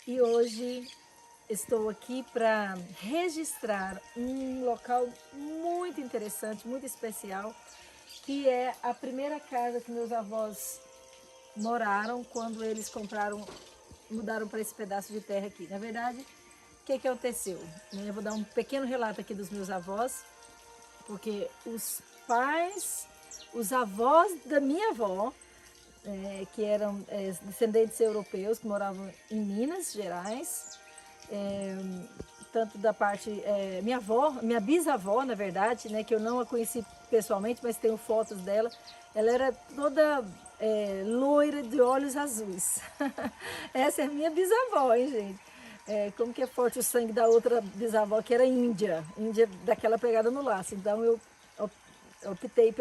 e hoje estou aqui para registrar um local muito interessante, muito especial, que é a primeira casa que meus avós moraram quando eles mudaram para esse pedaço de terra aqui. Na verdade, o que aconteceu? Eu vou dar um pequeno relato aqui dos meus avós, porque os avós da minha avó, que eram descendentes europeus, que moravam em Minas Gerais, é, tanto da parte, minha avó, minha bisavó, na verdade, né, que eu não a conheci pessoalmente, mas tenho fotos dela, ela era toda loira de olhos azuis. Essa é a minha bisavó, hein, gente? Como que é forte o sangue da outra bisavó, que era índia, índia daquela pegada no laço. Então eu optei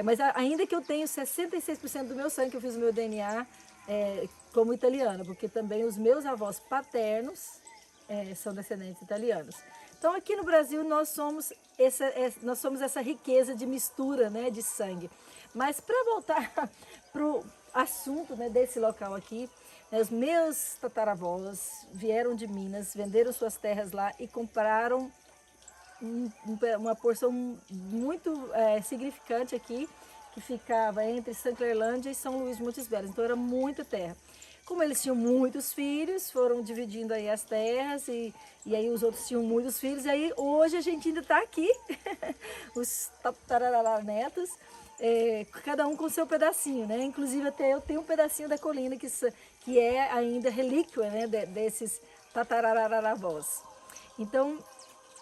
mas ainda que eu tenho 66% do meu sangue, que eu fiz o meu DNA como italiana, porque também os meus avós paternos são descendentes italianos. Então aqui no Brasil nós somos essa riqueza de mistura, né, de sangue. Mas para voltar para o assunto, né, desse local aqui, né, os meus tataravós vieram de Minas, venderam suas terras lá e compraram uma porção muito significante aqui, que ficava entre Sanclerlândia e São Luís de Montes Belos. Então era muita terra. Como eles tinham muitos filhos, foram dividindo aí as terras e aí os outros tinham muitos filhos. E aí hoje a gente ainda está aqui, os netos, cada um com seu pedacinho, né? Inclusive até eu tenho um pedacinho da colina que é ainda relíquia, né, desses tatararavós. Então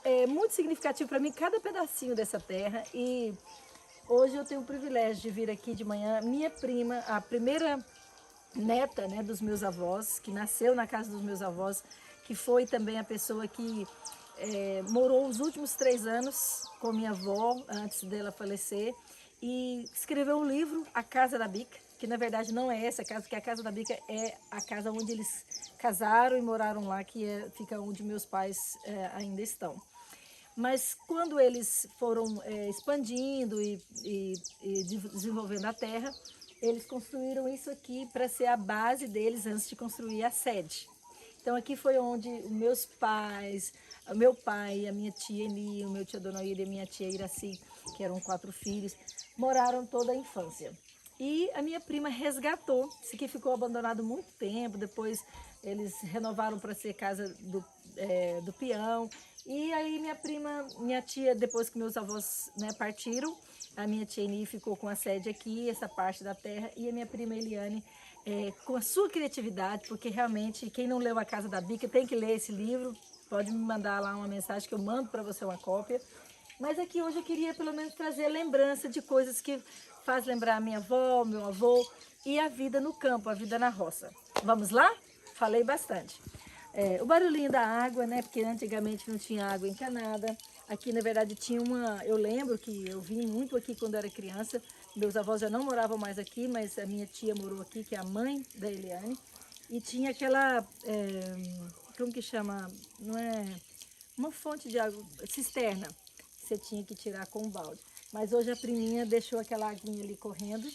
é muito significativo para mim cada pedacinho dessa terra e hoje eu tenho o privilégio de vir aqui de manhã. Minha prima, a primeira neta, né, dos meus avós, que nasceu na casa dos meus avós, que foi também a pessoa que morou os últimos 3 anos com minha avó, antes dela falecer, e escreveu um livro, A Casa da Bica, que na verdade não é essa casa, porque a Casa da Bica é a casa onde eles casaram e moraram lá, fica onde meus pais ainda estão. Mas quando eles foram expandindo e desenvolvendo a terra, eles construíram isso aqui para ser a base deles antes de construir a sede. Então aqui foi onde os meus pais, o meu pai, a minha tia Eni, o meu tio Adonaíra e a minha tia Iraci, que eram 4 filhos, moraram toda a infância. E a minha prima resgatou, isso aqui ficou abandonado muito tempo, depois eles renovaram para ser casa do peão. E aí minha tia, depois que meus avós, né, partiram, a minha tia Eni ficou com a sede aqui, essa parte da terra, e a minha prima Eliane, com a sua criatividade, porque realmente quem não leu A Casa da Bica tem que ler esse livro, pode me mandar lá uma mensagem que eu mando para você uma cópia. Mas aqui hoje eu queria pelo menos trazer lembrança de coisas que faz lembrar a minha avó, meu avô e a vida no campo, a vida na roça. Vamos lá? Falei bastante. O barulhinho da água, né? Porque antigamente não tinha água encanada. Aqui, na verdade, tinha eu lembro que eu vim muito aqui quando era criança. Meus avós já não moravam mais aqui, mas a minha tia morou aqui, que é a mãe da Eliane. E tinha aquela, como que chama? Não é uma fonte de água, cisterna, que você tinha que tirar com um balde. Mas hoje a priminha deixou aquela aguinha ali correndo,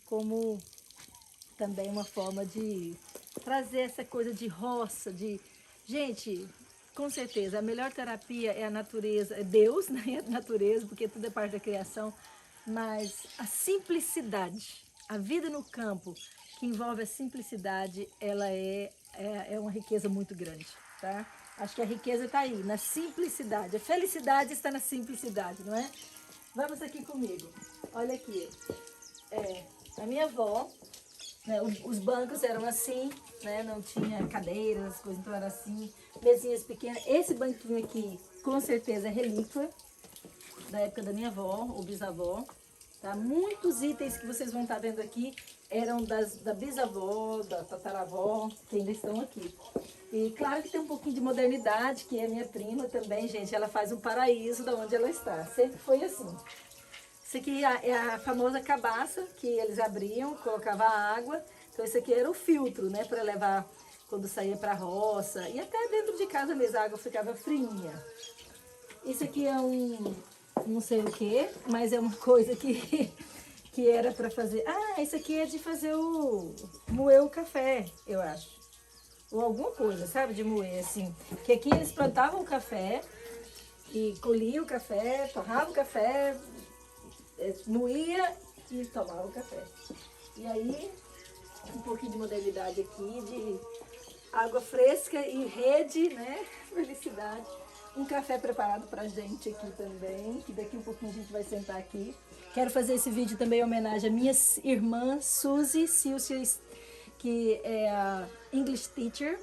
como também uma forma de trazer essa coisa de roça, Gente, com certeza, a melhor terapia é a natureza, é Deus, né? É a natureza, porque tudo é parte da criação, mas a simplicidade, a vida no campo, que envolve a simplicidade, ela é uma riqueza muito grande, tá? Acho que a riqueza está aí, na simplicidade. A felicidade está na simplicidade, não é? Vamos aqui comigo. Olha aqui. A minha avó, né, os bancos eram assim, né, não tinha cadeiras, as coisas, então era assim, mesinhas pequenas. Esse banquinho aqui, com certeza, é relíquia da época da minha avó ou bisavó. Tá? Muitos itens que vocês vão estar vendo aqui eram da bisavó, da tataravó, que ainda estão aqui. E claro que tem um pouquinho de modernidade, que é minha prima também, gente. Ela faz um paraíso da onde ela está. Sempre foi assim. Isso aqui é a famosa cabaça que eles abriam, colocava água. Então isso aqui era o filtro, né, para levar quando saía para a roça. E até dentro de casa mesmo a água ficava frinha. Isso aqui é não sei o que, mas é uma coisa que era para fazer. Ah, isso aqui é de fazer moer o café, eu acho. ou alguma coisa, sabe, de moer, assim. Que aqui eles plantavam o café e colhiam o café, torravam o café, moía e tomava o café. E aí, um pouquinho de modernidade aqui, de água fresca e rede, né? Felicidade. Um café preparado pra gente aqui também, que daqui um pouquinho a gente vai sentar aqui. Quero fazer esse vídeo também em homenagem à minha irmã Suzy Silcia, que é a English Teacher,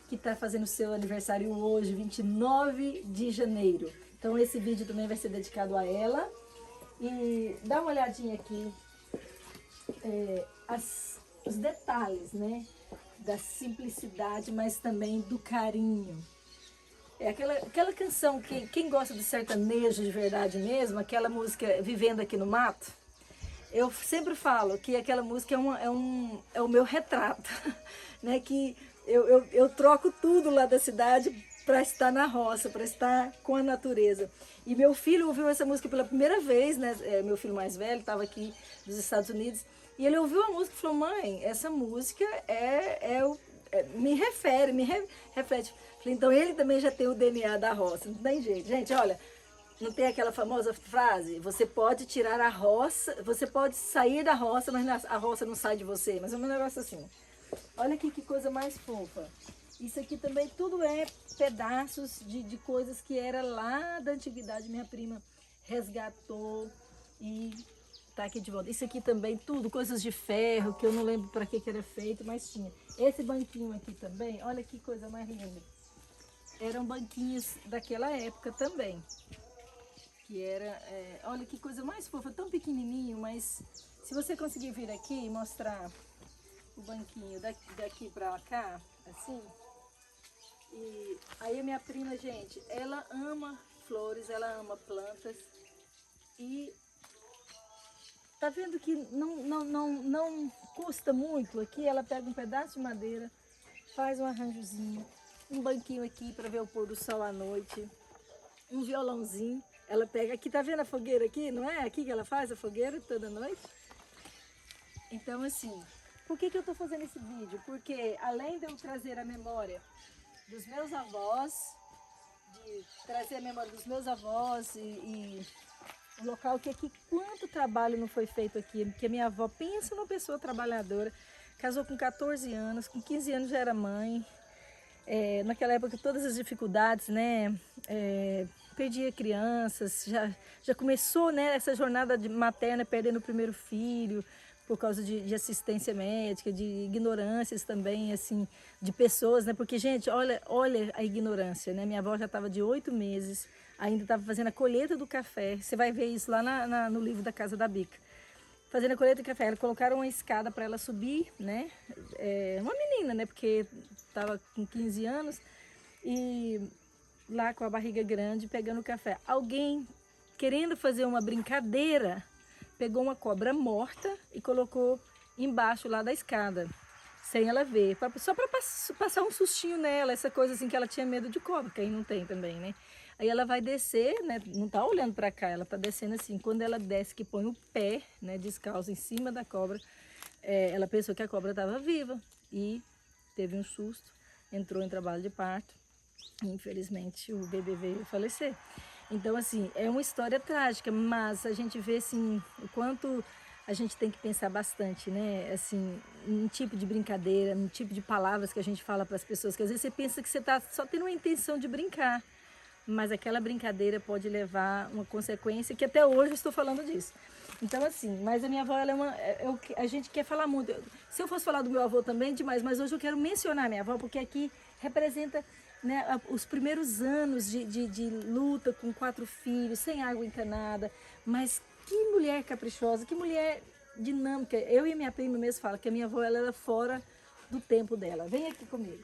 que está fazendo seu aniversário hoje, 29 de janeiro. Então esse vídeo também vai ser dedicado a ela. E dá uma olhadinha aqui, os detalhes, né? Da simplicidade, mas também do carinho. É aquela canção que quem gosta de sertanejo de verdade mesmo, aquela música Vivendo Aqui no Mato, eu sempre falo que aquela música é o meu retrato, né? Que eu troco tudo lá da cidade para estar na roça, para estar com a natureza. E meu filho ouviu essa música pela primeira vez, né? Meu filho mais velho estava aqui dos Estados Unidos, e ele ouviu a música e falou: mãe, essa música me reflete. Falei, então ele também já tem o DNA da roça, não tem jeito. Gente, olha, não tem aquela famosa frase, você pode tirar a roça, você pode sair da roça, mas a roça não sai de você, mas é um negócio assim. Olha aqui que coisa mais fofa. Isso aqui também tudo é pedaços de coisas que era lá da antiguidade, minha prima resgatou e tá aqui de volta. Isso aqui também tudo, coisas de ferro, que eu não lembro para que era feito, mas tinha. Esse banquinho aqui também, olha que coisa mais linda. Eram banquinhos daquela época também. Que era, olha que coisa mais fofa, tão pequenininho, mas se você conseguir vir aqui e mostrar o banquinho daqui pra cá, assim. E aí a minha prima, gente, ela ama flores, ela ama plantas e tá vendo que não custa muito aqui. Ela pega um pedaço de madeira, faz um arranjozinho, um banquinho aqui para ver o pôr do sol à noite, um violãozinho. Ela pega, aqui tá vendo a fogueira aqui, não é? Aqui que ela faz a fogueira toda noite. Então assim, por que eu tô fazendo esse vídeo? Porque além de eu trazer a memória dos meus avós, de trazer a memória dos meus avós e o local que aqui, quanto trabalho não foi feito aqui, porque a minha avó, pensa numa pessoa trabalhadora, casou com 14 anos, com 15 anos já era mãe, naquela época todas as dificuldades, né, perdia crianças, já começou, né, essa jornada materna perdendo o primeiro filho, por causa de assistência médica, de ignorâncias também, assim, de pessoas, né? Porque, gente, olha a ignorância, né? Minha avó já estava de 8 meses, ainda estava fazendo a colheita do café. Você vai ver isso lá no livro da Casa da Bica. Fazendo a colheita do café, eles colocaram uma escada para ela subir, né? Uma menina, né? Porque estava com 15 anos e lá com a barriga grande, pegando o café. Alguém, querendo fazer uma brincadeira, pegou uma cobra morta e colocou embaixo lá da escada, sem ela ver, só para passar um sustinho nela, essa coisa assim que ela tinha medo de cobra, que aí não tem também, né? Aí ela vai descer, né? Não tá olhando para cá, ela tá descendo assim. Quando ela desce, que põe o pé, né, descalço em cima da cobra, ela pensou que a cobra estava viva e teve um susto, entrou em trabalho de parto e infelizmente o bebê veio falecer. Então, assim, é uma história trágica, mas a gente vê, assim, o quanto a gente tem que pensar bastante, né? Assim, num tipo de brincadeira, num tipo de palavras que a gente fala para as pessoas, que às vezes você pensa que você está só tendo uma intenção de brincar, mas aquela brincadeira pode levar uma consequência, que até hoje eu estou falando disso. Então, assim, mas a minha avó, ela a gente quer falar muito. Se eu fosse falar do meu avô também, demais, mas hoje eu quero mencionar a minha avó, porque aqui representa, né, os primeiros anos de luta com 4 filhos, sem água encanada, mas que mulher caprichosa, que mulher dinâmica. Eu e minha prima mesmo falam que a minha avó, ela era fora do tempo dela. Vem aqui comigo.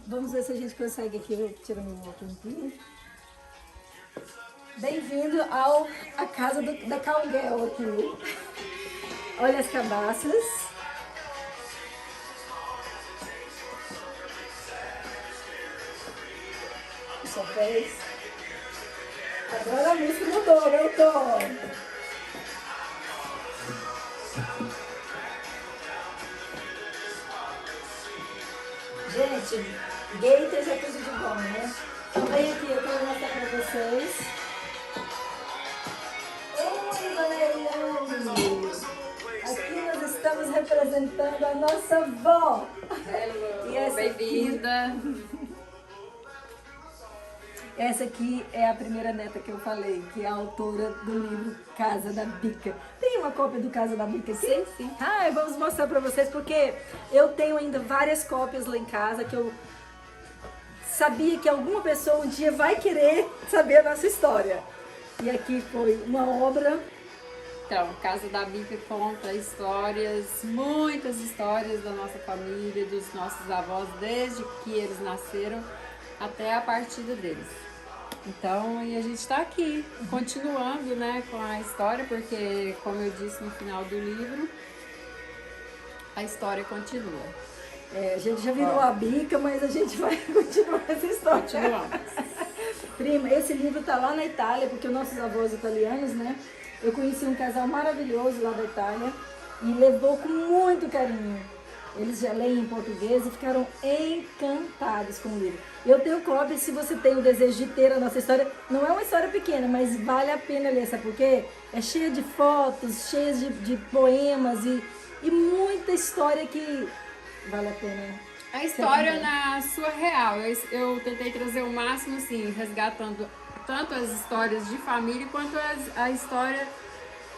Vamos ver se a gente consegue aqui, eu tiro meu óculos aqui. Bem-vindo à casa da Cowgirl aqui. Olha as cabaças. Só fez. Agora a música mudou, né, Tom? gente, gators é tudo de bom, né? Então vem aqui, eu quero mostrar pra vocês. Oi, Valeriane! Aqui nós estamos representando a nossa avó. Hello, bem-vinda. Essa aqui é a primeira neta que eu falei, que é a autora do livro Casa da Bica. Tem uma cópia do Casa da Bica aqui? Sim. Vamos mostrar pra vocês, porque eu tenho ainda várias cópias lá em casa que eu sabia que alguma pessoa um dia vai querer saber a nossa história. E aqui foi uma obra. Então, Casa da Bica conta histórias, muitas histórias da nossa família, dos nossos avós, desde que eles nasceram até a partida deles. Então, e a gente está aqui, continuando, né, com a história, porque, como eu disse no final do livro, a história continua. A gente já virou a bica, mas a gente vai continuar essa história. Continuamos. Prima, esse livro tá lá na Itália, porque os nossos avós italianos, né? Eu conheci um casal maravilhoso lá da Itália e levou com muito carinho. Eles já leem em português e ficaram encantados com o livro. Eu tenho cópia, se você tem o desejo de ter a nossa história, não é uma história pequena, mas vale a pena ler, sabe por quê? É cheia de fotos, cheia de poemas e muita história que vale a pena. A história na sua real, eu tentei trazer o máximo, assim, resgatando tanto as histórias de família quanto a história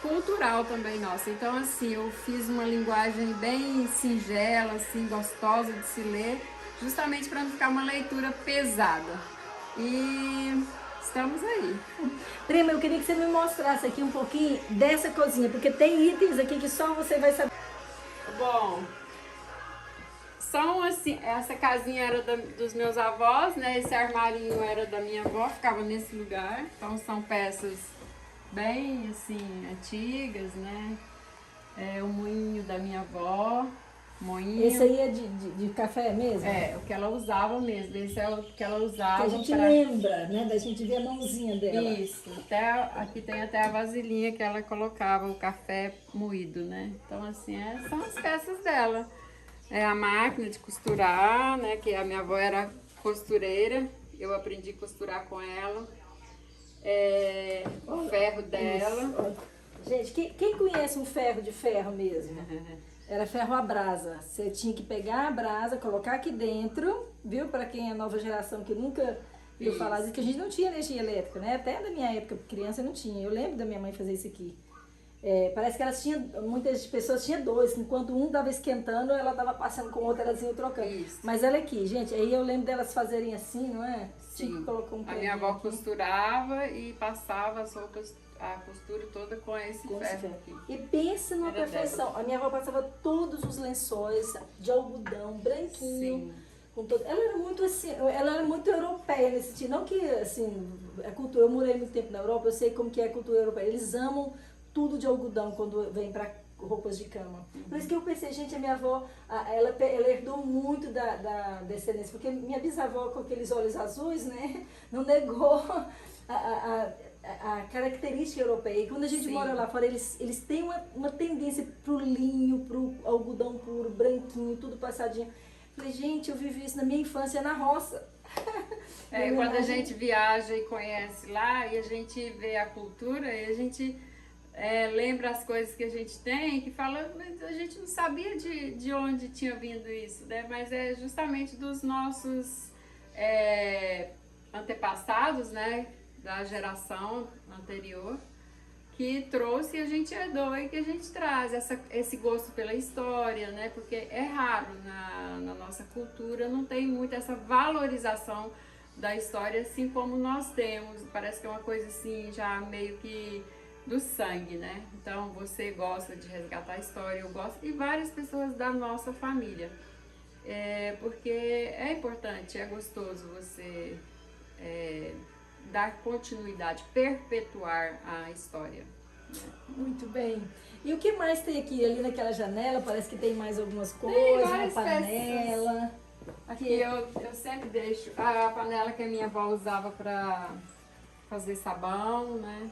cultural também nossa. Então, assim, eu fiz uma linguagem bem singela, assim, gostosa de se ler, justamente para não ficar uma leitura pesada. E estamos aí. Prima, eu queria que você me mostrasse aqui um pouquinho dessa cozinha, porque tem itens aqui que só você vai saber. Bom, são assim, essa casinha era dos meus avós, né? Esse armarinho era da minha avó, ficava nesse lugar. Então são peças bem assim, antigas, né? O moinho da minha avó, moinho. Esse aí é de café mesmo? É, o que ela usava mesmo. Esse é o que ela usava. Que a gente lembra, né? Da gente ver a mãozinha dela. Isso, aqui tem até a vasilhinha que ela colocava o café moído, né? Então assim, são as peças dela. É a máquina de costurar, né? Que a minha avó era costureira, eu aprendi a costurar com ela. O ferro dela. Isso. Gente, quem conhece um ferro de ferro mesmo? Era ferro à brasa. Você tinha que pegar a brasa, colocar aqui dentro, viu? Para quem é nova geração que nunca viu falar disso, que a gente não tinha energia elétrica, né? Até da minha época, criança, não tinha. Eu lembro da minha mãe fazer isso aqui. Parece que elas tinham, muitas pessoas tinham dois, enquanto um estava esquentando, ela estava passando com o outro, elas iam trocando. Isso. Mas olha aqui, gente, aí eu lembro delas fazerem assim, não é? Sim. Um a minha avó costurava e passava as roupas, a costura toda com esse ferro aqui. E pensa numa perfeição. A minha avó passava todos os lençóis de algodão, branquinho. Sim. Com todo... Ela era muito assim, ela era muito europeia nesse sentido. Não que assim, a cultura, eu morei muito tempo na Europa, eu sei como que é a cultura europeia. Eles amam tudo de algodão quando vem para roupas de cama. Por isso que eu pensei, gente, a minha avó, ela herdou muito da descendência, porque minha bisavó com aqueles olhos azuis, né, não negou a característica europeia. E quando a gente mora lá fora, eles têm uma tendência pro linho, pro algodão puro, branquinho, tudo passadinho. Falei, gente, eu vivi isso na minha infância na roça. Quando a gente viaja e conhece lá, e a gente vê a cultura, e a gente lembra as coisas que a gente tem, que fala, mas a gente não sabia de onde tinha vindo isso, né? Mas é justamente dos nossos antepassados, né? Da geração anterior, que trouxe e a gente herdou e que a gente traz esse gosto pela história, né? Porque é raro na nossa cultura, não tem muito essa valorização da história assim como nós temos. Parece que é uma coisa assim, já meio que do sangue, né? Então você gosta de resgatar a história, eu gosto, e várias pessoas da nossa família. Porque é importante, é gostoso você dar continuidade, perpetuar a história. Muito bem. E o que mais tem aqui? Ali naquela janela, parece que tem mais algumas coisas, uma panela. Peças. Aqui eu sempre deixo a panela que a minha avó usava para fazer sabão, né?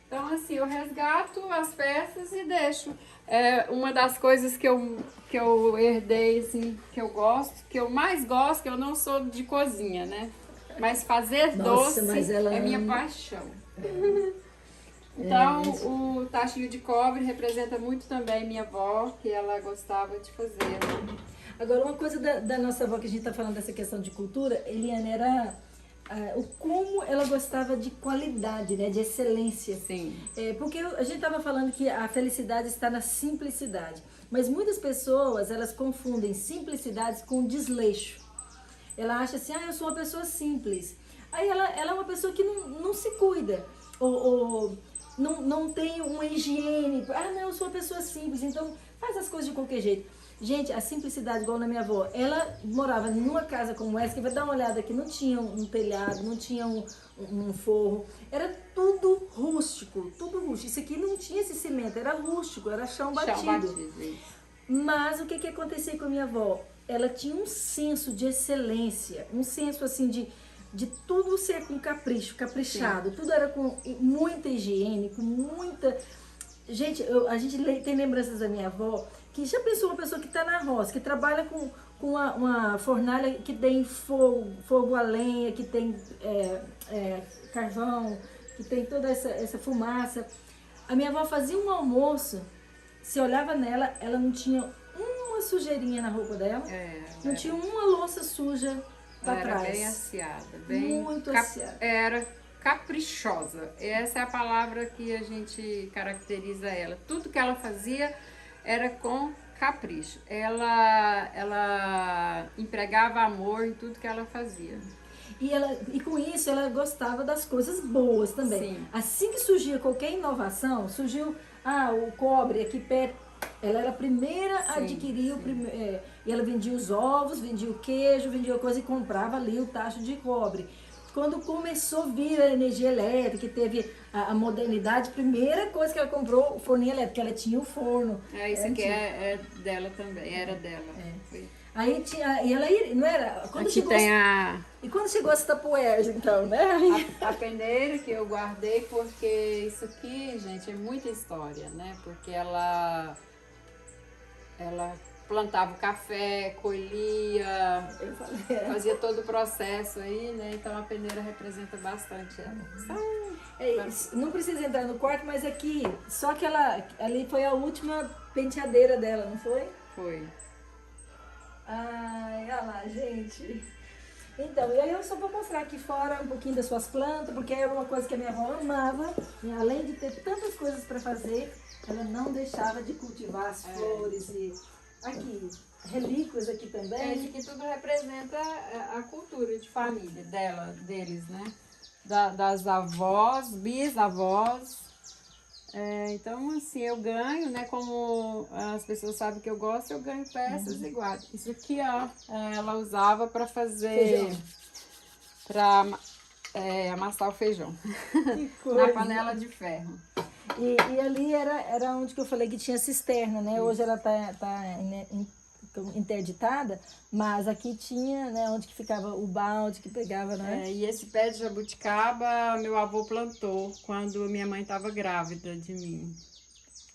Então assim, eu resgato as peças e deixo. É uma das coisas que eu herdei, assim, que eu gosto, que eu mais gosto, que eu não sou de cozinha, né? Mas fazer Nossa, doce mas ela é minha ama. paixão. Então, Mas- o tachinho de cobre representa muito também minha avó, que ela gostava de fazer, né? Agora, uma coisa da nossa avó, que a gente está falando dessa questão de cultura, Eliane, era o como ela gostava de qualidade, né, de excelência. Sim. Porque a gente estava falando que a felicidade está na simplicidade, mas muitas pessoas, elas confundem simplicidade com desleixo. Ela acha assim, eu sou uma pessoa simples. Aí ela é uma pessoa que não se cuida, ou não tem uma higiene. Não, eu sou uma pessoa simples, então faz as coisas de qualquer jeito. Gente, a simplicidade, igual na minha avó, ela morava numa casa como essa, que vai dar uma olhada aqui, não tinha um telhado, não tinha um forro, era tudo rústico, tudo rústico. Isso aqui não tinha esse cimento, era rústico, era chão batido. Chão batido, isso. Mas o que acontecia com a minha avó? Ela tinha um senso de excelência, um senso assim de tudo ser com capricho, caprichado. Sim. Tudo era com muita higiene, com muita... Gente, a gente tem lembranças da minha avó, que já pensou uma pessoa que está na roça, que trabalha com uma fornalha que tem fogo a lenha, que tem carvão, que tem toda essa fumaça. A minha avó fazia um almoço, se olhava nela, ela não tinha uma sujeirinha na roupa dela, não tinha uma louça suja para trás. Era bem aciada, bem muito aciada. Era caprichosa. Essa é a palavra que a gente caracteriza ela. Tudo que ela fazia era com capricho. Ela empregava amor em tudo que ela fazia. E com isso ela gostava das coisas boas também. Sim. Assim que surgia qualquer inovação, surgiu o cobre aqui perto, ela era a primeira a adquirir e ela vendia os ovos, vendia o queijo, vendia coisa e comprava ali o tacho de cobre. Quando começou a vir a energia elétrica, que teve a modernidade, a primeira coisa que ela comprou, o forninho elétrico, ela tinha o forno. Isso aqui é dela também, era dela. Aí tinha, e ela não era... Quando aqui chegou, tem E quando chegou as tapoeiras, então, né? A peneira que eu guardei, porque isso aqui, gente, é muita história, né? Porque ela plantava o café, colhia, fazia todo o processo aí, né? Então a peneira representa bastante ela. Não precisa entrar no quarto, mas aqui, só que ali foi a última penteadeira dela, não foi? Foi. Ai, olha lá, gente. Então, e aí eu só vou mostrar aqui fora um pouquinho das suas plantas, porque era uma coisa que a minha avó amava, e além de ter tantas coisas para fazer, ela não deixava de cultivar as flores e... Aqui, relíquias aqui também. Isso aqui tudo representa a cultura de família deles, né? Das avós, bisavós. Então, assim, eu ganho, né? Como as pessoas sabem que eu gosto, eu ganho peças iguais. Isso aqui, ó, ela usava para fazer... Para amassar o feijão. Na panela de ferro. E ali era onde que eu falei que tinha cisterna, né? Hoje ela tá interditada, mas aqui tinha, né, onde que ficava o balde que pegava, né? E esse pé de jabuticaba meu avô plantou quando minha mãe estava grávida de mim.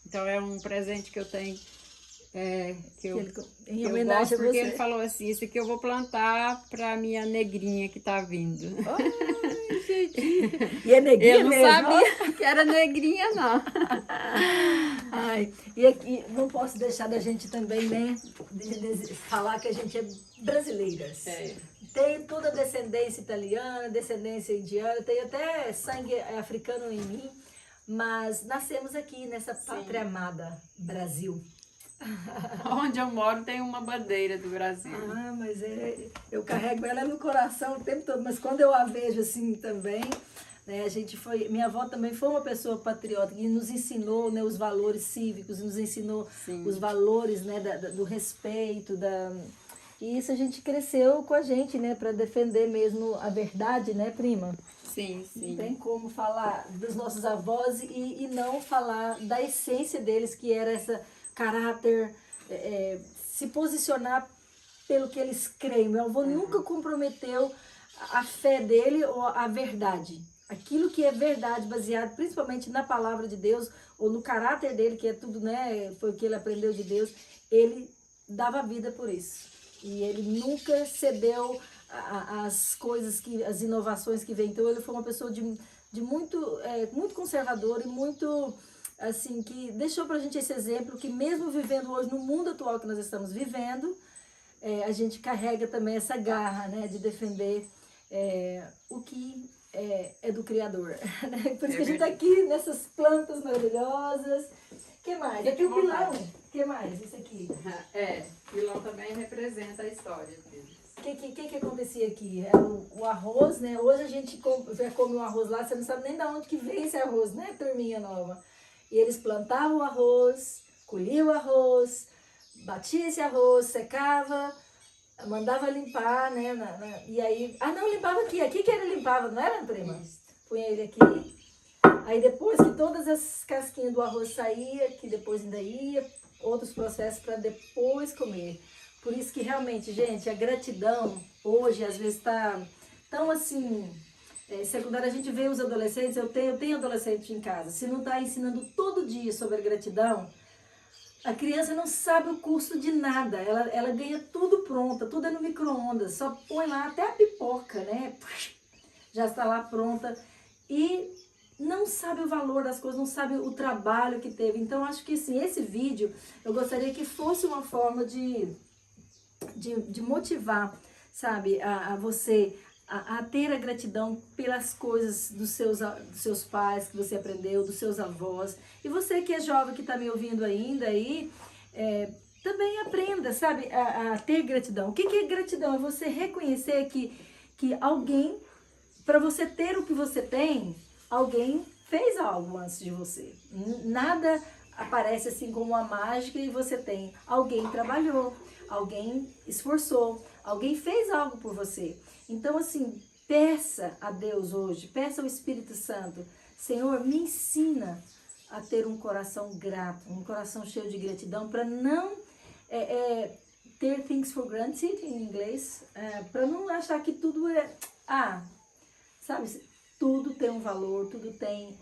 Então é um presente que eu tenho, em homenagem gosto, a você. porque ele falou assim, isso aqui eu vou plantar para minha negrinha que tá vindo. Ai, gente. E é negrinha eu não mesmo? sabia que era negrinha, não. Ai, e aqui não posso deixar da gente também, né, de falar que a gente é brasileiras. Tem toda a descendência italiana, descendência indiana, tem até sangue africano em mim, mas nascemos aqui nessa pátria amada, Brasil. Onde eu moro tem uma bandeira do Brasil. Mas eu carrego ela no coração o tempo todo, mas quando eu a vejo assim também, né, minha avó também foi uma pessoa patriota que nos ensinou, né, os valores cívicos, nos ensinou os valores, né, do respeito, e isso a gente cresceu com a gente, né, para defender mesmo a verdade, né, prima? Sim. Não tem como falar dos nossos avós e não falar da essência deles, que era essa caráter, se posicionar pelo que eles creem. Meu avô nunca comprometeu a fé dele ou a verdade. aquilo que é verdade, baseado principalmente na palavra de Deus, ou no caráter dele, que é tudo, né, foi o que ele aprendeu de Deus, ele dava vida por isso. E ele nunca cedeu às coisas, as inovações que vem. Então ele foi uma pessoa de muito conservador e muito, assim, que deixou pra gente esse exemplo, que mesmo vivendo hoje no mundo atual que nós estamos vivendo, a gente carrega também essa garra, né, de defender o que é do Criador. Né? Por isso que a gente está aqui nessas plantas maravilhosas. O que mais? Aqui o pilão. O que mais? Isso aqui. Pilão também representa a história deles. O que acontecia aqui? Era o arroz, né? Hoje a gente já come o arroz lá, você não sabe nem de onde que vem esse arroz, né, turminha nova? E eles plantavam o arroz, colhiam o arroz, batia esse arroz, secava, mandava limpar, né? E aí... Ah, não, limpava aqui. Aqui que ele limpava, não era, prima? Punha ele aqui. Aí depois que todas as casquinhas do arroz saía, que depois ainda ia, outros processos para depois comer. Por isso que realmente, gente, a gratidão hoje às vezes está tão assim... secundária, a gente vê os adolescentes, eu tenho adolescente em casa, se não está ensinando todo dia sobre a gratidão, a criança não sabe o custo de nada, ela ganha tudo pronta, tudo é no micro-ondas, só põe lá até a pipoca, né? Já está lá pronta e não sabe o valor das coisas, não sabe o trabalho que teve. Então, acho que assim, esse vídeo, eu gostaria que fosse uma forma de motivar, sabe, a você a ter a gratidão pelas coisas dos seus pais que você aprendeu, dos seus avós. E você que é jovem, que está me ouvindo ainda aí, também aprenda, sabe, a ter gratidão. O que é gratidão? É você reconhecer que alguém, para você ter o que você tem, alguém fez algo antes de você. Nada aparece assim como uma mágica e você tem. Alguém trabalhou, alguém esforçou, alguém fez algo por você. Então, assim, peça a Deus hoje, peça ao Espírito Santo, Senhor, me ensina a ter um coração grato, um coração cheio de gratidão, para não ter things for granted, em inglês, para não achar que tudo sabe, tudo tem um valor, tudo tem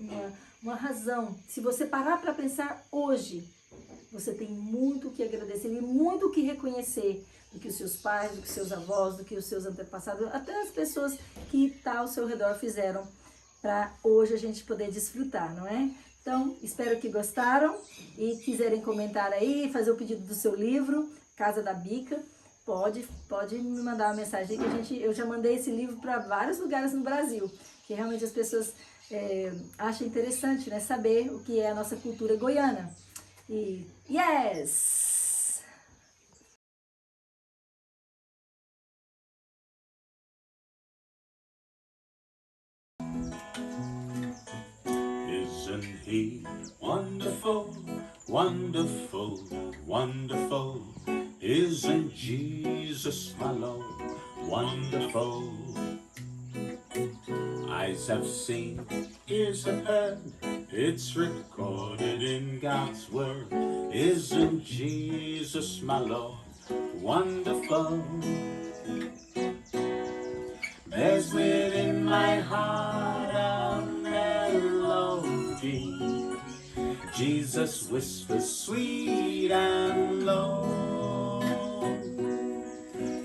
uma razão. Se você parar para pensar hoje, você tem muito o que agradecer e muito o que reconhecer do que os seus pais, do que os seus avós, do que os seus antepassados, até as pessoas que ao seu redor fizeram para hoje a gente poder desfrutar, não é? Então, espero que gostaram e quiserem comentar aí, fazer o pedido do seu livro, Casa da Bica, pode me mandar uma mensagem que eu já mandei esse livro para vários lugares no Brasil, que realmente as pessoas acham interessante, né, saber o que é a nossa cultura goiana. E yes! Isn't he wonderful, wonderful, wonderful? Isn't Jesus my Lord wonderful? Eyes have seen, ears have heard, it's recorded in God's word. Isn't Jesus my Lord wonderful? There's within my heart a melody. Jesus whispers sweet and low.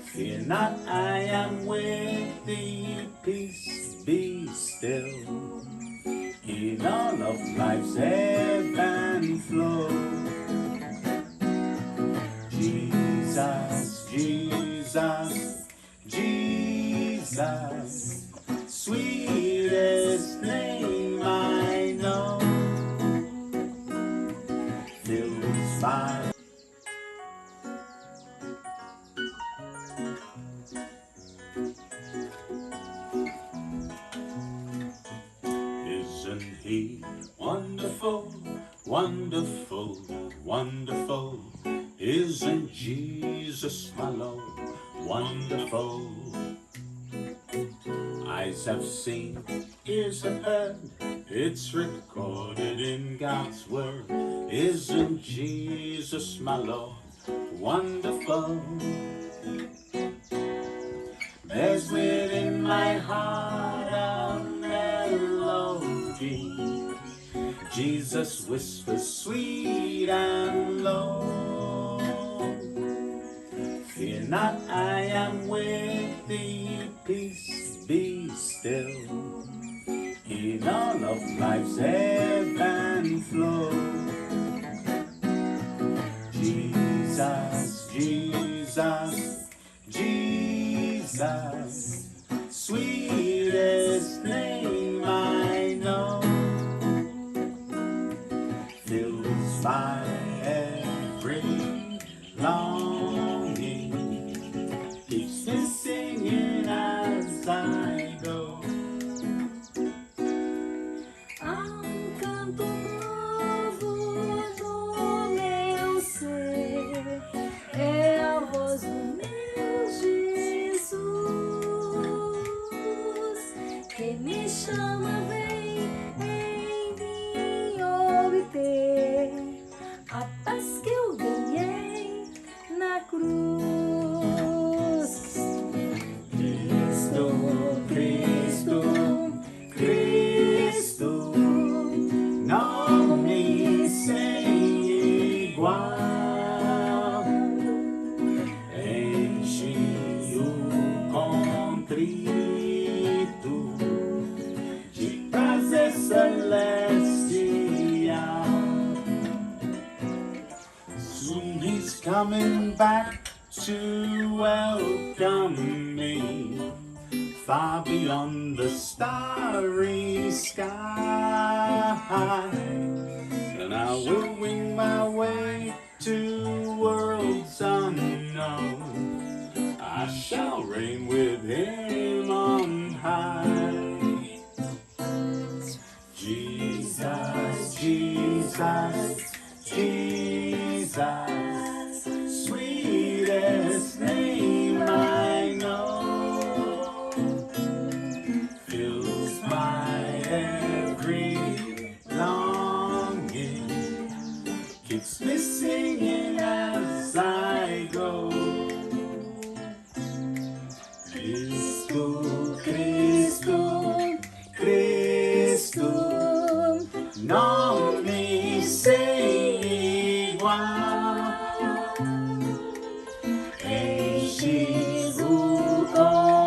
Fear not, I am with thee, peace be still. In all of life's ebb and flow. Jesus, Jesus, Jesus, sweetest name I know. Fills my Isn't he wonderful, wonderful, wonderful? Isn't Jesus my Lord wonderful? Eyes have seen, ears have heard, it's recorded in God's word. Isn't Jesus my Lord wonderful? There's within my heart a melody. melody. Jesus whispers sweet and low, fear not, I am with thee, peace be still, in all of life's ebb and flow. Jesus, Jesus, Jesus, sweetest name I know, fills my every longing, keeps me singing as I go. Há canto novo do meu ser, é a voz do meu Jesus, que me chama, vem em mim obter a paz que eu ganhei na cruz. Cristo, Cristo, Cristo, nome sem igual, enche o contrito de prazer celestial. Soon he's coming back to welcome me, far beyond the starry sky, and I will wing my way to worlds unknown. I shall reign with him on high. Jesus, Jesus, Jesus, sweetest name I know, fills my every longing, keeps me singing as I go. Cristo, Cristo, Cristo, nome sem igual, enche o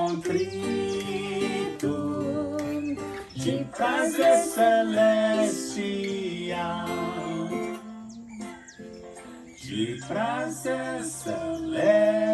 contrito de prazer celestial, de prazer celestial.